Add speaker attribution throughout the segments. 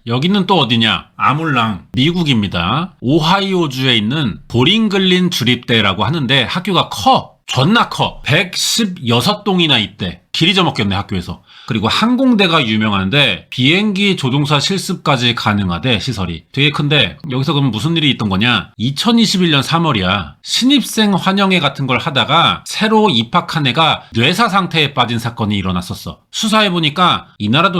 Speaker 1: 여기는 또 어디냐? 아몰랑, 미국입니다. 오하이오주에 있는 보링글린 주립대라고 하는데 학교가 커. 존나 커. 116동이나 있대. 길 잊어먹겠네, 학교에서. 그리고 항공대가 유명한데 비행기 조종사 실습까지 가능하대, 시설이. 되게 큰데 여기서 그럼 무슨 일이 있던 거냐? 2021년 3월이야. 신입생 환영회 같은 걸 하다가 새로 입학한 애가 뇌사 상태에 빠진 사건이 일어났었어. 수사해보니까 이 나라도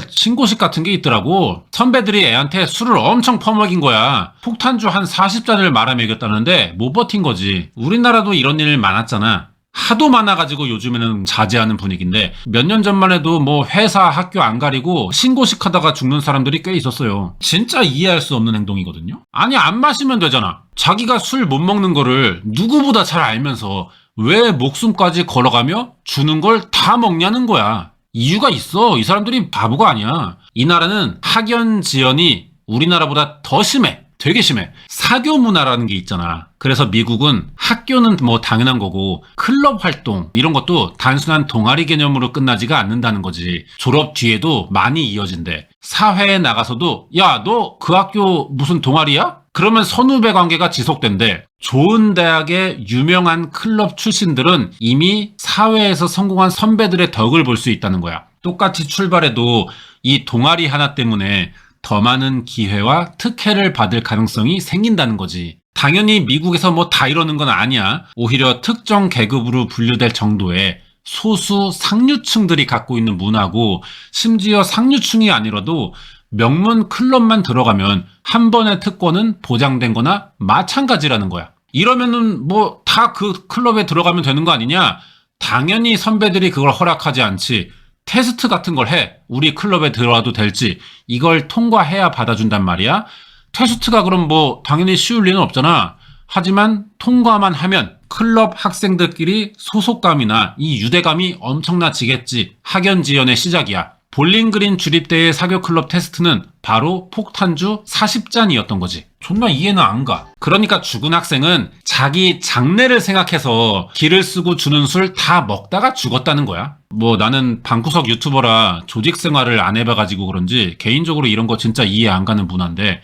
Speaker 1: 신고식 같은 게 있더라고. 선배들이 애한테 술을 엄청 퍼먹인 거야. 폭탄주 한 40잔을 말아먹였다는데 못 버틴 거지. 우리나라도 이런 일 많았잖아. 하도 많아가지고 요즘에는 자제하는 분위기인데 몇 년 전만 해도 뭐 회사, 학교 안 가리고 신고식 하다가 죽는 사람들이 꽤 있었어요. 진짜 이해할 수 없는 행동이거든요. 아니, 안 마시면 되잖아. 자기가 술 못 먹는 거를 누구보다 잘 알면서 왜 목숨까지 걸어가며 주는 걸 다 먹냐는 거야. 이유가 있어. 이 사람들이 바보가 아니야. 이 나라는 학연지연이 우리나라보다 더 심해. 되게 심해. 사교 문화라는 게 있잖아. 그래서 미국은 학교는 뭐 당연한 거고 클럽 활동 이런 것도 단순한 동아리 개념으로 끝나지가 않는다는 거지. 졸업 뒤에도 많이 이어진대. 사회에 나가서도 야, 너 그 학교 무슨 동아리야? 그러면 선후배 관계가 지속된대. 좋은 대학의 유명한 클럽 출신들은 이미 사회에서 성공한 선배들의 덕을 볼 수 있다는 거야. 똑같이 출발해도 이 동아리 하나 때문에 더 많은 기회와 특혜를 받을 가능성이 생긴다는 거지. 당연히 미국에서 뭐 다 이러는 건 아니야. 오히려 특정 계급으로 분류될 정도의 소수 상류층들이 갖고 있는 문화고, 심지어 상류층이 아니라도 명문 클럽만 들어가면 한 번의 특권은 보장된 거나 마찬가지라는 거야. 이러면은 뭐 다 그 클럽에 들어가면 되는 거 아니냐? 당연히 선배들이 그걸 허락하지 않지. 테스트 같은 걸 해. 우리 클럽에 들어와도 될지. 이걸 통과해야 받아준단 말이야. 테스트가 그럼 뭐 당연히 쉬울 리는 없잖아. 하지만 통과만 하면 클럽 학생들끼리 소속감이나 이 유대감이 엄청나지겠지. 학연지연의 시작이야. 볼링그린 주립대의 사교클럽 테스트는 바로 폭탄주 40잔이었던 거지. 존나 이해는 안 가. 그러니까 죽은 학생은 자기 장래를 생각해서 기를 쓰고 주는 술 다 먹다가 죽었다는 거야. 뭐 나는 방구석 유튜버라 조직 생활을 안 해봐가지고 그런지 개인적으로 이런 거 진짜 이해 안 가는 문화인데,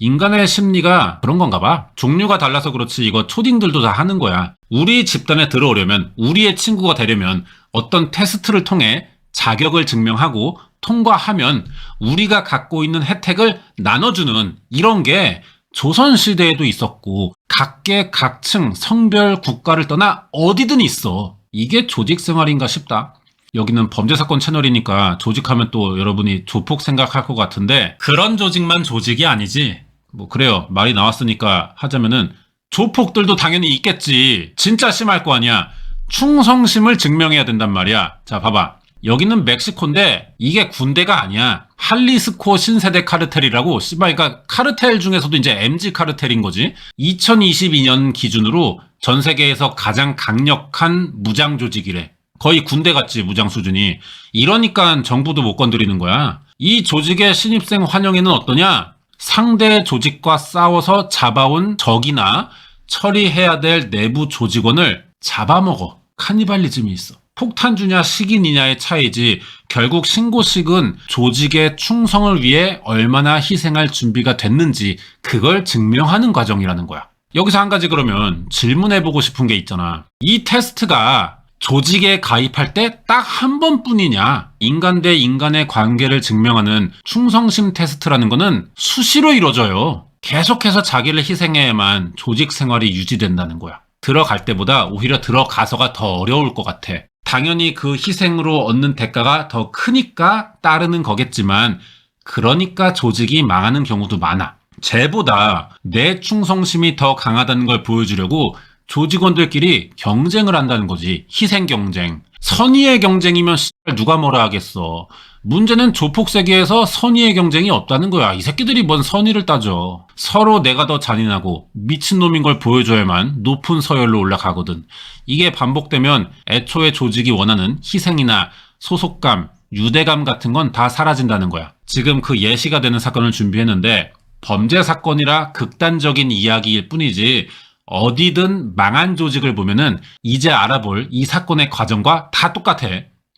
Speaker 1: 인간의 심리가 그런 건가 봐. 종류가 달라서 그렇지 이거 초딩들도 다 하는 거야. 우리 집단에 들어오려면, 우리의 친구가 되려면 어떤 테스트를 통해 자격을 증명하고 통과하면 우리가 갖고 있는 혜택을 나눠주는 이런 게 조선시대에도 있었고 각계각층 성별 국가를 떠나 어디든 있어. 이게 조직생활인가 싶다. 여기는 범죄사건 채널이니까 조직하면 또 여러분이 조폭 생각할 것 같은데 그런 조직만 조직이 아니지. 뭐 그래요. 말이 나왔으니까 하자면은 조폭들도 당연히 있겠지. 진짜 심할 거 아니야. 충성심을 증명해야 된단 말이야. 자, 봐봐. 여기는 멕시코인데 이게 군대가 아니야. 할리스코 신세대 카르텔이라고, 그러니까 카르텔 중에서도 이제 MG 카르텔인 거지. 2022년 기준으로 전 세계에서 가장 강력한 무장 조직이래. 거의 군대 같지, 무장 수준이. 이러니까 정부도 못 건드리는 거야. 이 조직의 신입생 환영회는 어떠냐? 상대 조직과 싸워서 잡아온 적이나 처리해야 될 내부 조직원을 잡아먹어. 카니발리즘이 있어. 폭탄주냐 식인이냐의 차이지 결국 신고식은 조직의 충성을 위해 얼마나 희생할 준비가 됐는지 그걸 증명하는 과정이라는 거야. 여기서 한 가지 그러면 질문해보고 싶은 게 있잖아. 이 테스트가 조직에 가입할 때 딱 한 번뿐이냐? 인간 대 인간의 관계를 증명하는 충성심 테스트라는 거는 수시로 이루어져요. 계속해서 자기를 희생해야만 조직 생활이 유지된다는 거야. 들어갈 때보다 오히려 들어가서가 더 어려울 것 같아. 당연히 그 희생으로 얻는 대가가 더 크니까 따르는 거겠지만, 그러니까 조직이 망하는 경우도 많아. 쟤보다 내 충성심이 더 강하다는 걸 보여주려고 조직원들끼리 경쟁을 한다는 거지. 희생 경쟁. 선의의 경쟁이면 누가 뭐라 하겠어. 문제는 조폭 세계에서 선의의 경쟁이 없다는 거야. 이 새끼들이 뭔 선의를 따져. 서로 내가 더 잔인하고 미친놈인 걸 보여줘야만 높은 서열로 올라가거든. 이게 반복되면 애초에 조직이 원하는 희생이나 소속감, 유대감 같은 건 다 사라진다는 거야. 지금 그 예시가 되는 사건을 준비했는데 범죄 사건이라 극단적인 이야기일 뿐이지 어디든 망한 조직을 보면은 이제 알아볼 이 사건의 과정과 다 똑같아.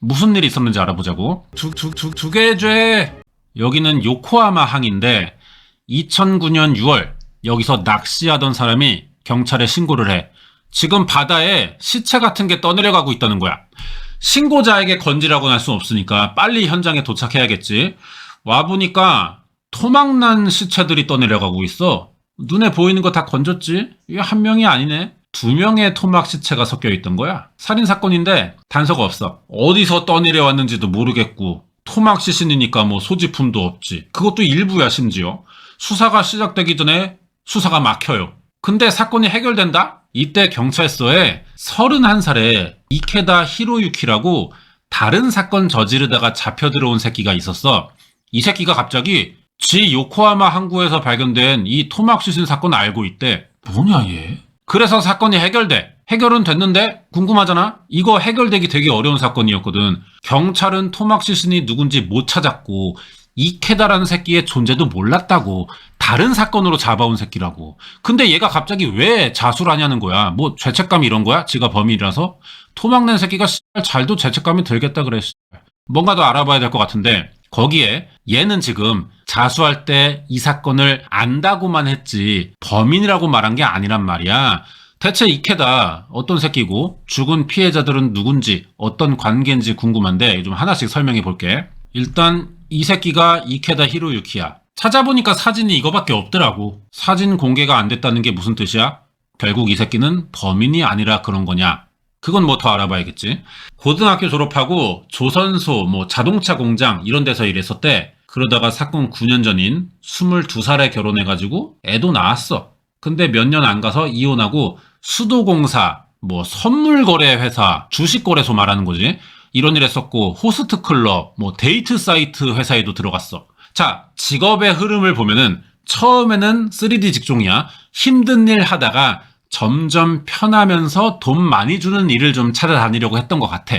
Speaker 1: 무슨 일이 있었는지 알아보자고. 두 개의 죄. 여기는 요코하마 항인데 2009년 6월 여기서 낚시하던 사람이 경찰에 신고를 해. 지금 바다에 시체 같은 게 떠내려가고 있다는 거야. 신고자에게 건지라고는 할 수 없으니까 빨리 현장에 도착해야겠지. 와보니까 토막난 시체들이 떠내려가고 있어. 눈에 보이는 거 다 건졌지? 이게 한 명이 아니네. 2명의 토막 시체가 섞여 있던 거야. 살인사건인데 단서가 없어. 어디서 떠내려왔는지도 모르겠고 토막 시신이니까 뭐 소지품도 없지. 그것도 일부야 심지어. 수사가 시작되기 전에 수사가 막혀요. 근데 사건이 해결된다? 이때 경찰서에 31살의 이케다 히로유키라고 다른 사건 저지르다가 잡혀 들어온 새끼가 있었어. 이 새끼가 갑자기 지 요코하마 항구에서 발견된 이 토막 시신 사건 알고 있대. 뭐냐 얘? 그래서 사건이 해결돼. 해결은 됐는데 궁금하잖아? 이거 해결되기 되게 어려운 사건이었거든. 경찰은 토막 시신이 누군지 못 찾았고 이케다라는 새끼의 존재도 몰랐다고. 다른 사건으로 잡아온 새끼라고. 근데 얘가 갑자기 왜 자수를 하냐는 거야. 뭐 죄책감 이런 거야? 지가 범인이라서? 토막낸 새끼가 잘도 죄책감이 들겠다 그래. 뭔가 더 알아봐야 될 것 같은데 거기에 얘는 지금 자수할 때 이 사건을 안다고만 했지 범인이라고 말한 게 아니란 말이야. 대체 이케다 어떤 새끼고 죽은 피해자들은 누군지 어떤 관계인지 궁금한데 좀 하나씩 설명해 볼게. 일단 이 새끼가 이케다 히로유키야. 찾아보니까 사진이 이거밖에 없더라고. 사진 공개가 안 됐다는 게 무슨 뜻이야? 결국 이 새끼는 범인이 아니라 그런 거냐? 그건 뭐 더 알아봐야겠지. 고등학교 졸업하고 조선소, 뭐 자동차 공장 이런 데서 일했었대. 그러다가 사건 9년 전인 22살에 결혼해가지고 애도 낳았어. 근데 몇 년 안 가서 이혼하고 수도공사, 뭐 선물거래 회사, 주식거래소 말하는 거지. 이런 일 했었고 호스트 클럽, 뭐 데이트 사이트 회사에도 들어갔어. 자, 직업의 흐름을 보면은 처음에는 3D 직종이야. 힘든 일 하다가 점점 편하면서 돈 많이 주는 일을 좀 찾아다니려고 했던 것 같아.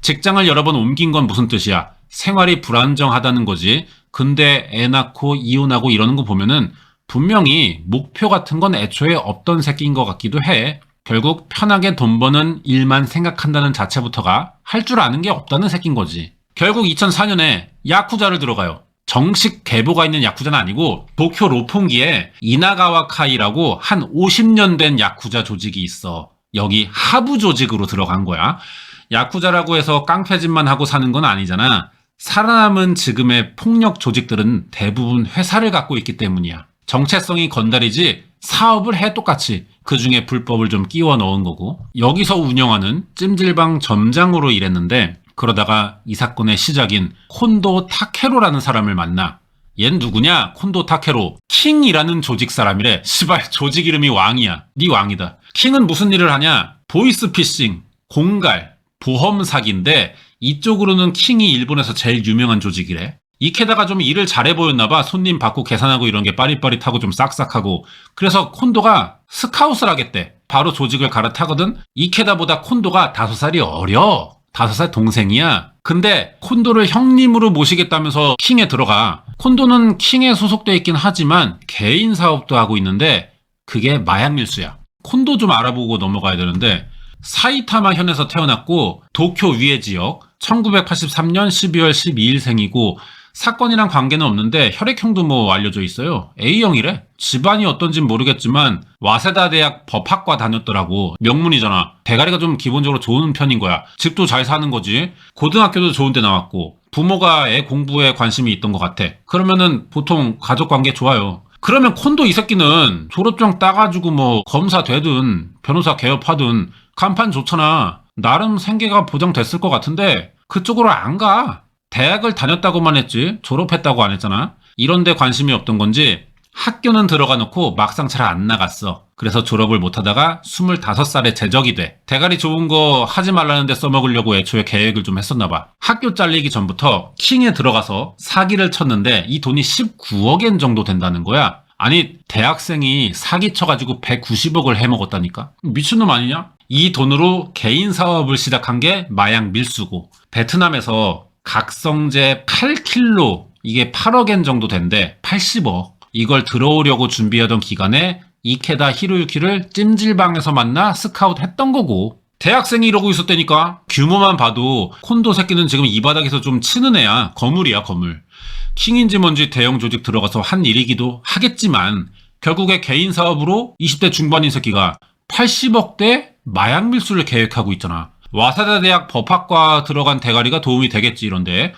Speaker 1: 직장을 여러 번 옮긴 건 무슨 뜻이야? 생활이 불안정하다는 거지. 근데 애 낳고 이혼하고 이러는 거 보면은 분명히 목표 같은 건 애초에 없던 새끼인 것 같기도 해. 결국 편하게 돈 버는 일만 생각한다는 자체부터가 할 줄 아는 게 없다는 새끼인 거지. 결국 2004년에 야쿠자를 들어가요. 정식 계보가 있는 야쿠자는 아니고 도쿄 로폰기에 이나가와 카이라고 한 50년 된 야쿠자 조직이 있어. 여기 하부 조직으로 들어간 거야. 야쿠자라고 해서 깡패짓만 하고 사는 건 아니잖아. 살아남은 지금의 폭력 조직들은 대부분 회사를 갖고 있기 때문이야. 정체성이 건달이지 사업을 해 똑같이. 그 중에 불법을 좀 끼워 넣은 거고. 여기서 운영하는 찜질방 점장으로 일했는데 그러다가 이 사건의 시작인 콘도 타케로라는 사람을 만나. 얜 누구냐? 콘도 타케로. 킹이라는 조직 사람이래. 시발 조직 이름이 왕이야. 네 왕이다. 킹은 무슨 일을 하냐? 보이스피싱, 공갈, 보험 사기인데 이쪽으로는 킹이 일본에서 제일 유명한 조직이래. 이케다가 좀 일을 잘해 보였나봐. 손님 받고 계산하고 이런 게 빠릿빠릿하고 좀 싹싹하고. 그래서 콘도가 스카웃을 하겠대. 바로 조직을 갈아타거든. 이케다보다 콘도가 5살이 어려. 5살 동생이야. 근데 콘도를 형님으로 모시겠다면서 킹에 들어가. 콘도는 킹에 소속돼 있긴 하지만 개인 사업도 하고 있는데 그게 마약 밀수야. 콘도 좀 알아보고 넘어가야 되는데 사이타마 현에서 태어났고 도쿄 위에 지역 1983년 12월 12일생이고 사건이랑 관계는 없는데 혈액형도 뭐 알려져 있어요. A형이래. 집안이 어떤진 모르겠지만 와세다 대학 법학과 다녔더라고. 명문이잖아. 대가리가 좀 기본적으로 좋은 편인 거야. 집도 잘 사는 거지. 고등학교도 좋은 데 나왔고 부모가 애 공부에 관심이 있던 것 같아. 그러면은 보통 가족관계 좋아요. 그러면 콘도 이 새끼는 졸업증 따가지고 뭐 검사 되든 변호사 개업하든 간판 좋잖아. 나름 생계가 보장됐을 것 같은데 그쪽으로 안 가. 대학을 다녔다고만 했지 졸업했다고 안 했잖아. 이런 데 관심이 없던 건지 학교는 들어가 놓고 막상 잘 안 나갔어. 그래서 졸업을 못하다가 25살에 재적이 돼. 대가리 좋은 거 하지 말라는 데 써먹으려고 애초에 계획을 좀 했었나 봐. 학교 잘리기 전부터 킹에 들어가서 사기를 쳤는데 이 돈이 19억엔 정도 된다는 거야. 아니 대학생이 사기 쳐가지고 190억을 해먹었다니까. 미친놈 아니냐? 이 돈으로 개인 사업을 시작한 게 마약 밀수고 베트남에서 각성제 8kg 이게 8억엔 정도 된대. 80억. 이걸 들어오려고 준비하던 기간에 이케다 히로유키를 찜질방에서 만나 스카웃 했던 거고. 대학생이 이러고 있었다니까. 규모만 봐도 콘도 새끼는 지금 이 바닥에서 좀 치는 애야. 거물이야 거물. 킹인지 뭔지 대형 조직 들어가서 한 일이기도 하겠지만 결국에 개인 사업으로 20대 중반인 새끼가 80억대 마약 밀수를 계획하고 있잖아. 와사다 대학 법학과 들어간 대가리가 도움이 되겠지 이런데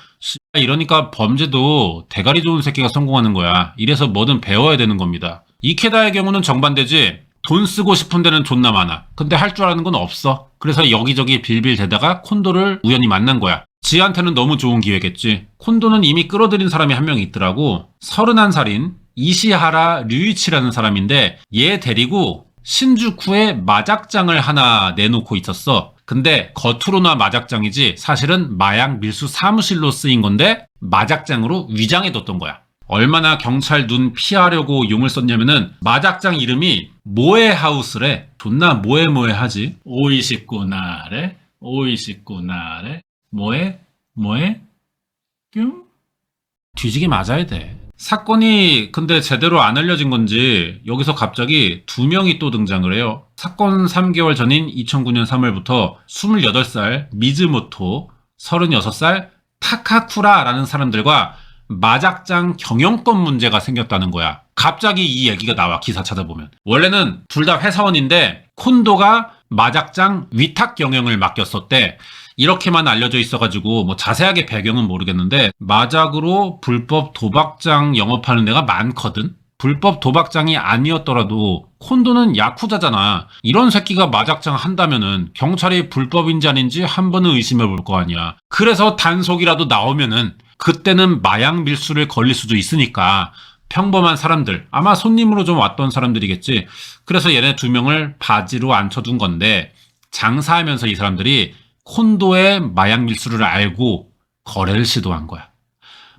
Speaker 1: 이러니까 범죄도 대가리 좋은 새끼가 성공하는 거야. 이래서 뭐든 배워야 되는 겁니다. 이케다의 경우는 정반대지. 돈 쓰고 싶은 데는 존나 많아. 근데 할 줄 아는 건 없어. 그래서 여기저기 빌빌대다가 콘도를 우연히 만난 거야. 지한테는 너무 좋은 기회겠지. 콘도는 이미 끌어들인 사람이 한 명 있더라고. 31살인 이시하라 류이치라는 사람인데 얘 데리고 신주쿠에 마작장을 하나 내놓고 있었어. 근데 겉으로나 마작장이지 사실은 마약 밀수 사무실로 쓰인 건데 마작장으로 위장해뒀던 거야. 얼마나 경찰 눈 피하려고 용을 썼냐면은 마작장 이름이 모에하우스래. 존나 모에모에하지. 오이시쿠나레 오이시쿠나레 모에 뀨 뒤지게 맞아야 돼. 사건이 근데 제대로 안 알려진 건지 여기서 갑자기 두 명이 또 등장을 해요. 사건 3개월 전인 2009년 3월부터 28살 미즈모토, 36살 타카쿠라라는 사람들과 마작장 경영권 문제가 생겼다는 거야. 갑자기 이 얘기가 나와, 기사 찾아보면. 원래는 둘 다 회사원인데 콘도가 마작장 위탁 경영을 맡겼었대. 이렇게만 알려져 있어가지고 뭐 자세하게 배경은 모르겠는데 마작으로 불법 도박장 영업하는 데가 많거든. 불법 도박장이 아니었더라도 콘도는 야쿠자잖아. 이런 새끼가 마작장 한다면은 경찰이 불법인지 아닌지 한 번은 의심해 볼 거 아니야. 그래서 단속이라도 나오면은 그때는 마약 밀수를 걸릴 수도 있으니까 평범한 사람들, 아마 손님으로 좀 왔던 사람들이겠지. 그래서 얘네 두 명을 바지로 앉혀둔 건데 장사하면서 이 사람들이 콘도의 마약 밀수를 알고 거래를 시도한 거야.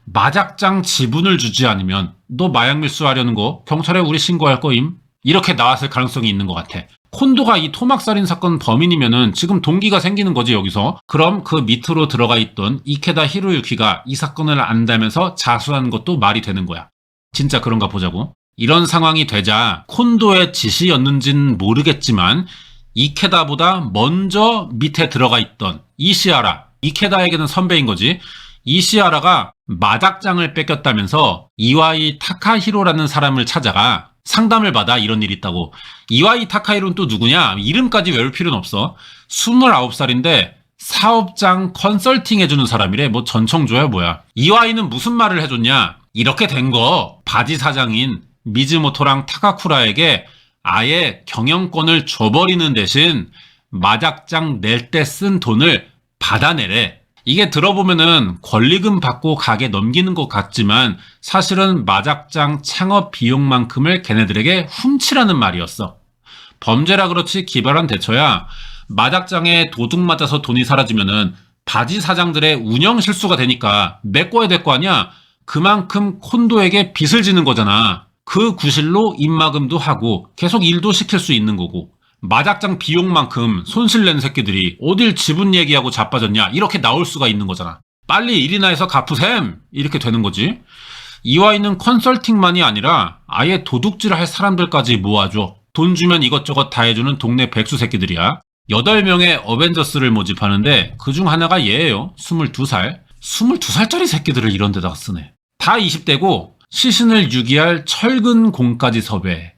Speaker 1: 마작장 지분을 주지 않으면 너 마약 밀수하려는 거 경찰에 우리 신고할 거임. 이렇게 나왔을 가능성이 있는 것 같아. 콘도가 이 토막살인 사건 범인이면은 지금 동기가 생기는 거지 여기서. 그럼 그 밑으로 들어가 있던 이케다 히로유키가 이 사건을 안다면서 자수한 것도 말이 되는 거야. 진짜 그런가 보자고. 이런 상황이 되자 콘도의 지시였는지는 모르겠지만 이케다보다 먼저 밑에 들어가 있던 이시하라, 이케다에게는 선배인 거지. 이시하라가 마작장을 뺏겼다면서 이와이 타카히로라는 사람을 찾아가 상담을 받아. 이런 일이 있다고. 이와이 타카히로는 또 누구냐? 이름까지 외울 필요는 없어. 29살인데 사업장 컨설팅 해주는 사람이래. 뭐 전청조야 뭐야. 이와이는 무슨 말을 해줬냐? 이렇게 된 거 바지 사장인 미즈모토랑 타카쿠라에게 아예 경영권을 줘버리는 대신 마작장 낼 때 쓴 돈을 받아내래. 이게 들어보면은 권리금 받고 가게 넘기는 것 같지만 사실은 마작장 창업 비용만큼을 걔네들에게 훔치라는 말이었어. 범죄라 그렇지 기발한 대처야. 마작장에 도둑 맞아서 돈이 사라지면은 바지 사장들의 운영 실수가 되니까 메꿔야 될 거 아니야. 그만큼 콘도에게 빚을 지는 거잖아. 그 구실로 입마금도 하고 계속 일도 시킬 수 있는 거고. 마작장 비용만큼 손실낸 새끼들이 어딜 지분 얘기하고 자빠졌냐 이렇게 나올 수가 있는 거잖아. 빨리 일이나 해서 갚으셈 이렇게 되는 거지. 이와이는 컨설팅만이 아니라 아예 도둑질을 할 사람들까지 모아줘. 돈 주면 이것저것 다 해주는 동네 백수 새끼들이야. 8명의 어벤져스를 모집하는데 그중 하나가 얘예요. 22살. 22살짜리 새끼들을 이런 데다가 쓰네. 다 20대고 시신을 유기할 철근 공까지 섭외해.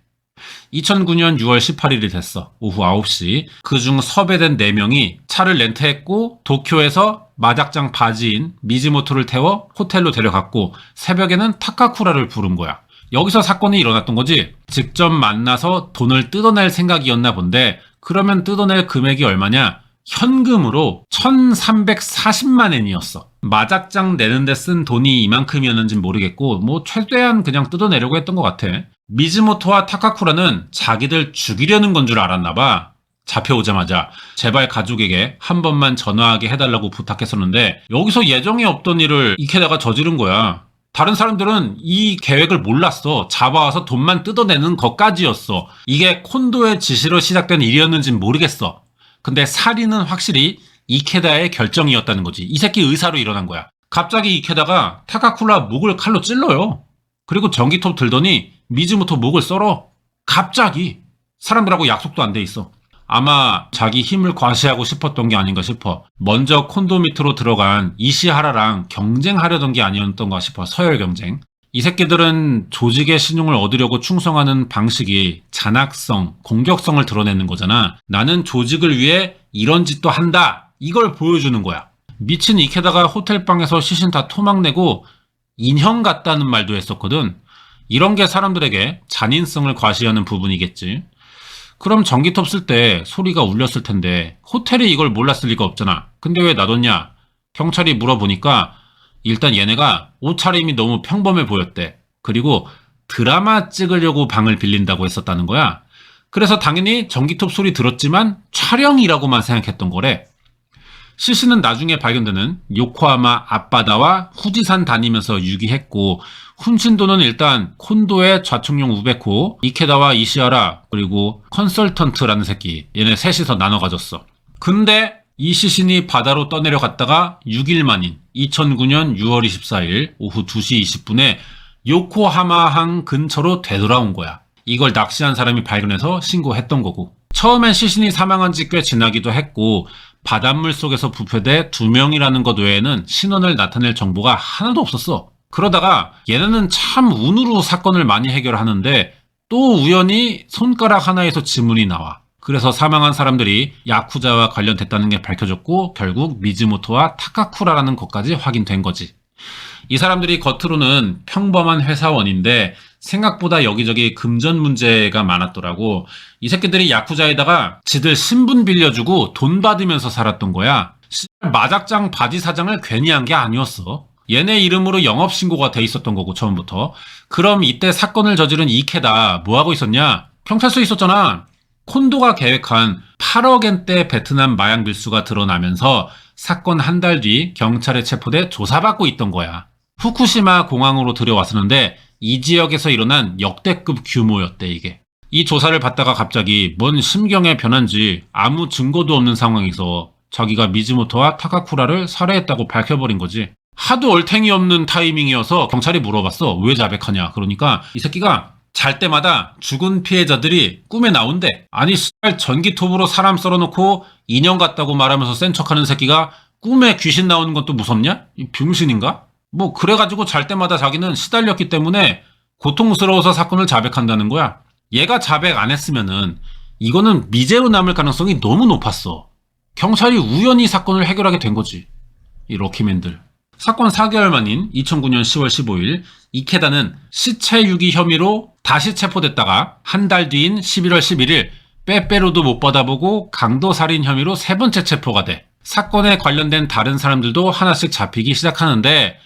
Speaker 1: 2009년 6월 18일이 됐어. 오후 9시. 그중 섭외된 4명이 차를 렌트했고 도쿄에서 마작장 바지인 미즈모토를 태워 호텔로 데려갔고 새벽에는 타카쿠라를 부른 거야. 여기서 사건이 일어났던 거지. 직접 만나서 돈을 뜯어낼 생각이었나 본데 그러면 뜯어낼 금액이 얼마냐? 현금으로 1340만 엔이었어. 마작장 내는데 쓴 돈이 이만큼이었는지 모르겠고 뭐 최대한 그냥 뜯어내려고 했던 것 같아. 미즈모토와 타카쿠라는 자기들 죽이려는 건 줄 알았나 봐. 잡혀오자마자 제발 가족에게 한 번만 전화하게 해달라고 부탁했었는데 여기서 예정에 없던 일을 이케다가 저지른 거야. 다른 사람들은 이 계획을 몰랐어. 잡아와서 돈만 뜯어내는 것까지였어. 이게 콘도의 지시로 시작된 일이었는지는 모르겠어. 근데 살인은 확실히 이케다의 결정이었다는 거지. 이 새끼 의사로 일어난 거야. 갑자기 이케다가 타카쿠라 목을 칼로 찔러요. 그리고 전기톱 들더니 미즈모토 목을 썰어. 갑자기. 사람들하고 약속도 안 돼 있어. 아마 자기 힘을 과시하고 싶었던 게 아닌가 싶어. 먼저 콘도 밑으로 들어간 이시하라랑 경쟁하려던 게 아니었던가 싶어. 서열 경쟁. 이 새끼들은 조직의 신용을 얻으려고 충성하는 방식이 잔악성, 공격성을 드러내는 거잖아. 나는 조직을 위해 이런 짓도 한다. 이걸 보여주는 거야. 미친 이케다가 호텔방에서 시신 다 토막내고 인형 같다는 말도 했었거든. 이런 게 사람들에게 잔인성을 과시하는 부분이겠지. 그럼 전기톱 쓸 때 소리가 울렸을 텐데 호텔이 이걸 몰랐을 리가 없잖아. 근데 왜 놔뒀냐? 경찰이 물어보니까 일단 얘네가 옷차림이 너무 평범해 보였대. 그리고 드라마 찍으려고 방을 빌린다고 했었다는 거야. 그래서 당연히 전기톱 소리 들었지만 촬영이라고만 생각했던 거래. 시신은 나중에 발견되는 요코하마 앞바다와 후지산 다니면서 유기했고, 훈신도는 일단 콘도의 좌청룡 우베코, 이케다와 이시하라, 그리고 컨설턴트라는 새끼, 얘네 셋이서 나눠 가졌어. 근데 이 시신이 바다로 떠내려갔다가 6일 만인 2009년 6월 24일 오후 2시 20분에 요코하마항 근처로 되돌아온 거야. 이걸 낚시한 사람이 발견해서 신고했던 거고. 처음엔 시신이 사망한 지 꽤 지나기도 했고 바닷물 속에서 부패돼 2명이라는 것 외에는 신원을 나타낼 정보가 하나도 없었어. 그러다가 얘네는 참 운으로 사건을 많이 해결하는데 또 우연히 손가락 하나에서 지문이 나와. 그래서 사망한 사람들이 야쿠자와 관련됐다는 게 밝혀졌고 결국 미즈모토와 타카쿠라라는 것까지 확인된 거지. 이 사람들이 겉으로는 평범한 회사원인데 생각보다 여기저기 금전 문제가 많았더라고. 이 새끼들이 야쿠자에다가 지들 신분 빌려주고 돈 받으면서 살았던 거야. 마작장 바지 사장을 괜히 한 게 아니었어. 얘네 이름으로 영업신고가 돼 있었던 거고 처음부터. 그럼 이때 사건을 저지른 이케다 뭐하고 있었냐? 경찰서에 있었잖아. 콘도가 계획한 8억엔대 베트남 마약 밀수가 드러나면서 사건 한 달 뒤 경찰에 체포돼 조사받고 있던 거야. 후쿠시마 공항으로 들여왔었는데 이 지역에서 일어난 역대급 규모였대 이게. 이 조사를 받다가 갑자기 뭔 심경의 변화인지 아무 증거도 없는 상황에서 자기가 미즈모토와 타카쿠라를 살해했다고 밝혀버린 거지. 하도 얼탱이 없는 타이밍이어서 경찰이 물어봤어. 왜 자백하냐. 그러니까 이 새끼가 잘 때마다 죽은 피해자들이 꿈에 나온대. 아니 전기톱으로 사람 썰어놓고 인형 같다고 말하면서 센 척하는 새끼가 꿈에 귀신 나오는 건 또 무섭냐? 이 병신인가? 뭐 그래가지고 잘 때마다 자기는 시달렸기 때문에 고통스러워서 사건을 자백한다는 거야. 얘가 자백 안 했으면은 이거는 미제로 남을 가능성이 너무 높았어. 경찰이 우연히 사건을 해결하게 된 거지. 이 럭키맨들. 사건 4개월 만인 2009년 10월 15일 이케다는 시체 유기 혐의로 다시 체포됐다가 한 달 뒤인 11월 11일 빼빼로도 못 받아보고 강도살인 혐의로 세 번째 체포가 돼. 사건에 관련된 다른 사람들도 하나씩 잡히기 시작하는데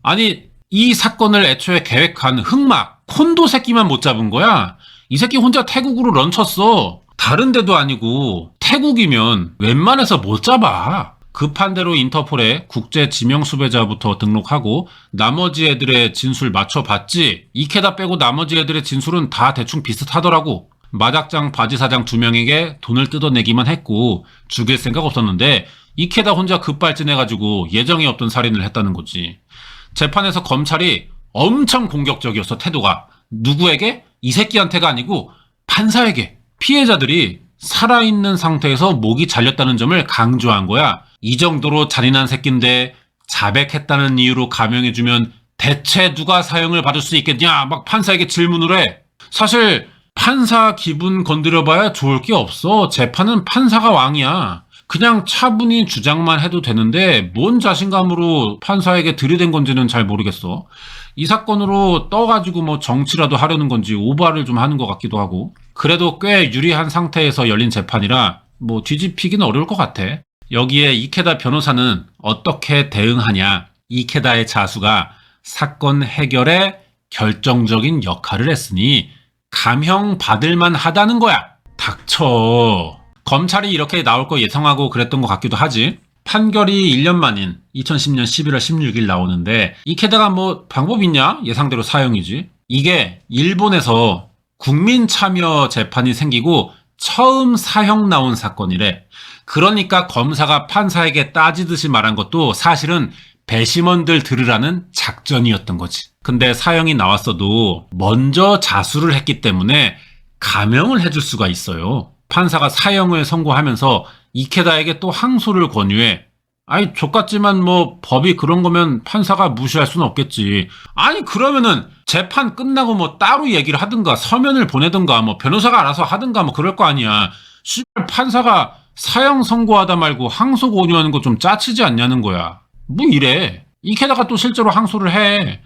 Speaker 1: 아니 이 사건을 애초에 계획한 흑막 콘도 새끼만 못 잡은 거야. 이 새끼 혼자 태국으로 런쳤어. 다른 데도 아니고 태국이면 웬만해서 못 잡아. 급한 대로 인터폴에 국제 지명 수배자부터 등록하고 나머지 애들의 진술 맞춰봤지. 이케다 빼고 나머지 애들의 진술은 다 대충 비슷하더라고. 마작장 바지 사장 2명에게 돈을 뜯어내기만 했고 죽일 생각 없었는데 이케다 혼자 급발진해가지고 예정에 없던 살인을 했다는 거지. 재판에서 검찰이 엄청 공격적이었어. 태도가. 누구에게? 이 새끼한테가 아니고 판사에게. 피해자들이 살아있는 상태에서 목이 잘렸다는 점을 강조한 거야. 이 정도로 잔인한 새끼인데 자백했다는 이유로 감형해주면 대체 누가 사형을 받을 수 있겠냐? 막 판사에게 질문을 해. 사실 판사 기분 건드려봐야 좋을 게 없어. 재판은 판사가 왕이야. 그냥 차분히 주장만 해도 되는데 뭔 자신감으로 판사에게 들이댄 건지는 잘 모르겠어. 이 사건으로 떠가지고 뭐 정치라도 하려는 건지 오바를 좀 하는 것 같기도 하고. 그래도 꽤 유리한 상태에서 열린 재판이라 뭐 뒤집히기는 어려울 것 같아. 여기에 이케다 변호사는 어떻게 대응하냐. 이케다의 자수가 사건 해결에 결정적인 역할을 했으니 감형 받을만 하다는 거야. 닥쳐. 검찰이 이렇게 나올 거 예상하고 그랬던 것 같기도 하지. 판결이 1년 만인 2010년 11월 16일 나오는데 이케다가 뭐 방법 있냐? 예상대로 사형이지. 이게 일본에서 국민참여 재판이 생기고 처음 사형 나온 사건이래. 그러니까 검사가 판사에게 따지듯이 말한 것도 사실은 배심원들 들으라는 작전이었던 거지. 근데 사형이 나왔어도 먼저 자수를 했기 때문에 감형을 해줄 수가 있어요. 판사가 사형을 선고하면서 이케다에게 또 항소를 권유해. 아니 족같지만 뭐 법이 그런 거면 판사가 무시할 수는 없겠지. 아니 그러면은 재판 끝나고 뭐 따로 얘기를 하든가 서면을 보내든가 뭐 변호사가 알아서 하든가 뭐 그럴 거 아니야. 씨발 판사가 사형 선고하다 말고 항소 권유하는 거 좀 짜치지 않냐는 거야. 뭐 이래. 이케다가 또 실제로 항소를 해.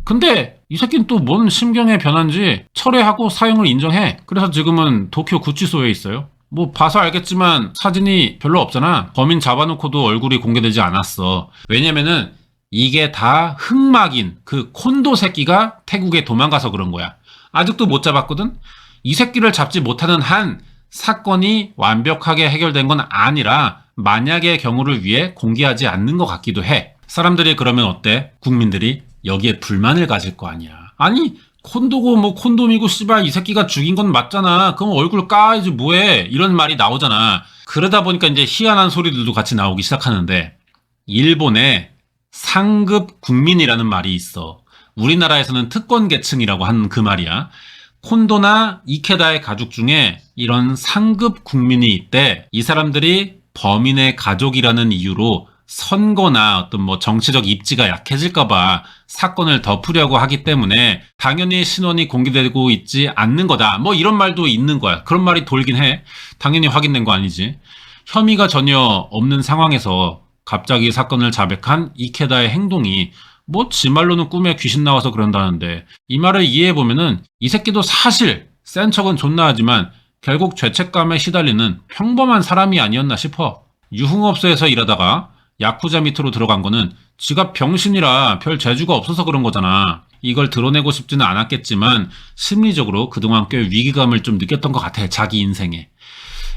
Speaker 1: 근데 이 새끼는 또 뭔 심경의 변화인지 철회하고 사형을 인정해. 그래서 지금은 도쿄 구치소에 있어요. 뭐 봐서 알겠지만 사진이 별로 없잖아. 범인 잡아놓고도 얼굴이 공개되지 않았어. 왜냐면은 이게 다 흑막인 그 콘도 새끼가 태국에 도망가서 그런 거야. 아직도 못 잡았거든? 이 새끼를 잡지 못하는 한 사건이 완벽하게 해결된 건 아니라 만약의 경우를 위해 공개하지 않는 것 같기도 해. 사람들이 그러면 어때? 국민들이 여기에 불만을 가질 거 아니야. 아니 콘도고 뭐 콘돔이고 씨발 이 새끼가 죽인 건 맞잖아. 그럼 얼굴 까야지 뭐해. 이런 말이 나오잖아. 그러다 보니까 이제 희한한 소리들도 같이 나오기 시작하는데 일본에 상급 국민이라는 말이 있어. 우리나라에서는 특권 계층이라고 하는 그 말이야. 콘도나 이케다의 가족 중에 이런 상급 국민이 있대. 이 사람들이 범인의 가족이라는 이유로 선거나 어떤 뭐 정치적 입지가 약해질까봐 사건을 덮으려고 하기 때문에 당연히 신원이 공개되고 있지 않는 거다. 뭐 이런 말도 있는 거야. 그런 말이 돌긴 해. 당연히 확인된 거 아니지. 혐의가 전혀 없는 상황에서 갑자기 사건을 자백한 이케다의 행동이 뭐 지 말로는 꿈에 귀신 나와서 그런다는데 이 말을 이해해보면은 이 새끼도 사실 센 척은 존나 하지만 결국 죄책감에 시달리는 평범한 사람이 아니었나 싶어. 유흥업소에서 일하다가 야쿠자 밑으로 들어간 거는 지가 병신이라 별 재주가 없어서 그런 거잖아. 이걸 드러내고 싶지는 않았겠지만 심리적으로 그동안 꽤 위기감을 좀 느꼈던 것 같아. 자기 인생에.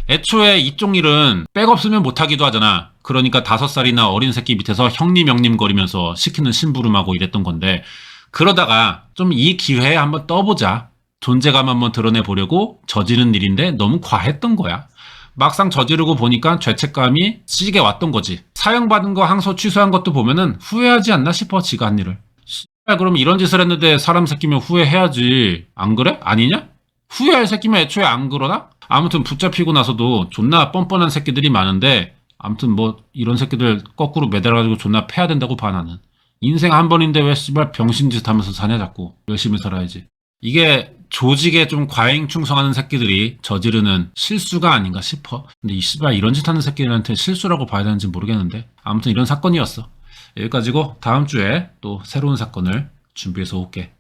Speaker 1: 애초에 이쪽 일은 백 없으면 못하기도 하잖아. 그러니까 5살이나 어린 새끼 밑에서 형님 거리면서 시키는 심부름하고 이랬던 건데 그러다가 좀 이 기회에 한번 떠보자. 존재감 한번 드러내보려고 저지른 일인데 너무 과했던 거야. 막상 저지르고 보니까 죄책감이 시게 왔던 거지. 사형받은 거 항소 취소한 것도 보면은 후회하지 않나 싶어. 지가 한 일을. 그럼 이런 짓을 했는데 사람 새끼면 후회해야지. 안 그래? 아니냐? 후회할 새끼면 애초에 안 그러나? 아무튼 붙잡히고 나서도 존나 뻔뻔한 새끼들이 많은데 아무튼 뭐 이런 새끼들 거꾸로 매달아가지고 존나 패야 된다고 봐 나는. 인생 한 번인데 왜 씨발 병신짓 하면서 사냐 자꾸. 열심히 살아야지. 이게 조직에 좀 과잉 충성하는 새끼들이 저지르는 실수가 아닌가 싶어. 근데 이 씨발 이런 짓 하는 새끼들한테 실수라고 봐야 되는지 모르겠는데 아무튼 이런 사건이었어. 여기까지고 다음 주에 또 새로운 사건을 준비해서 올게.